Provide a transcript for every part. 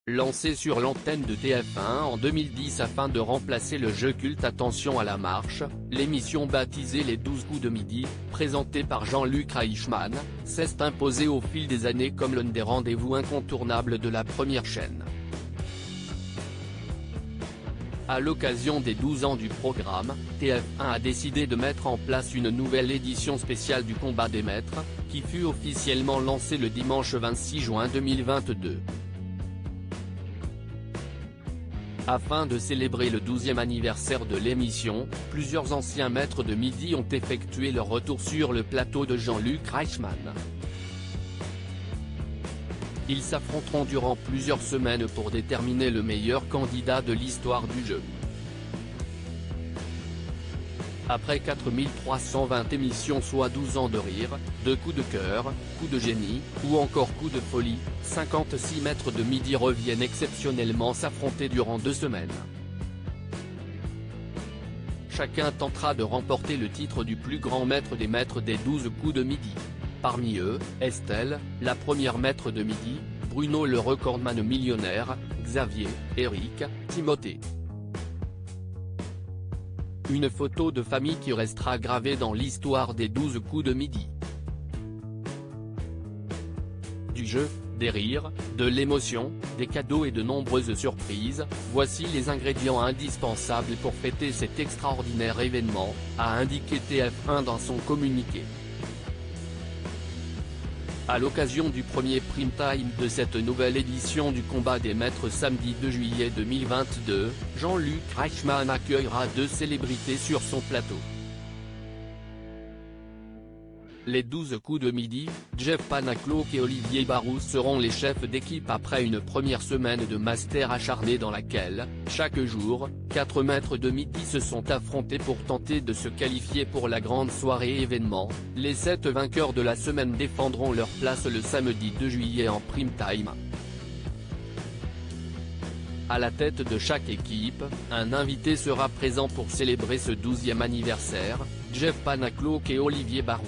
Lancé sur l'antenne de TF1 en 2010 afin de remplacer le jeu culte Attention à la marche, l'émission baptisée Les 12 coups de midi, présentée par Jean-Luc Reichmann, s'est imposée au fil des années comme l'un des rendez-vous incontournables de la première chaîne. À l'occasion des 12 ans du programme, TF1 a décidé de mettre en place une nouvelle édition spéciale du Combat des Maîtres, qui fut officiellement lancée le dimanche 26 juin 2022. Afin de célébrer le 12e anniversaire de l'émission, plusieurs anciens maîtres de midi ont effectué leur retour sur le plateau de Jean-Luc Reichmann. Ils s'affronteront durant plusieurs semaines pour déterminer le meilleur candidat de l'histoire du jeu. Après 4320 émissions soit 12 ans de rire, de coups de cœur, coups de génie, ou encore coups de folie, 56 maîtres de midi reviennent exceptionnellement s'affronter durant 2 semaines. Chacun tentera de remporter le titre du plus grand maître des maîtres des 12 coups de midi. Parmi eux, Estelle, la première maître de midi, Bruno le recordman millionnaire, Xavier, Eric, Timothée. Une photo de famille qui restera gravée dans l'histoire des 12 coups de midi. Du jeu, des rires, de l'émotion, des cadeaux et de nombreuses surprises, voici les ingrédients indispensables pour fêter cet extraordinaire événement, a indiqué TF1 dans son communiqué. À l'occasion du premier prime time de cette nouvelle édition du Combat des Maîtres samedi 2 juillet 2022, Jean-Luc Reichmann accueillera 2 célébrités sur son plateau. Les 12 coups de midi, Jeff Panaclock et Olivier Barou seront les chefs d'équipe après une première semaine de master acharné dans laquelle, chaque jour, 4 maîtres de midi se sont affrontés pour tenter de se qualifier pour la grande soirée événement. Les 7 vainqueurs de la semaine défendront leur place le samedi 2 juillet en prime time. À la tête de chaque équipe, un invité sera présent pour célébrer ce 12e anniversaire, Jeff Panaclock et Olivier Barou.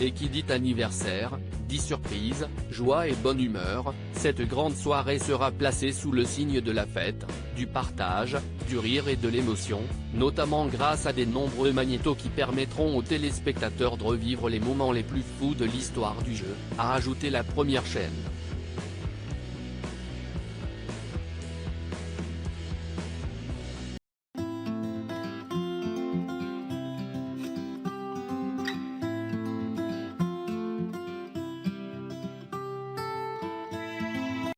Et qui dit anniversaire, dit surprise, joie et bonne humeur, cette grande soirée sera placée sous le signe de la fête, du partage, du rire et de l'émotion, notamment grâce à des nombreux magnétos qui permettront aux téléspectateurs de revivre les moments les plus fous de l'histoire du jeu, a ajouté la première chaîne.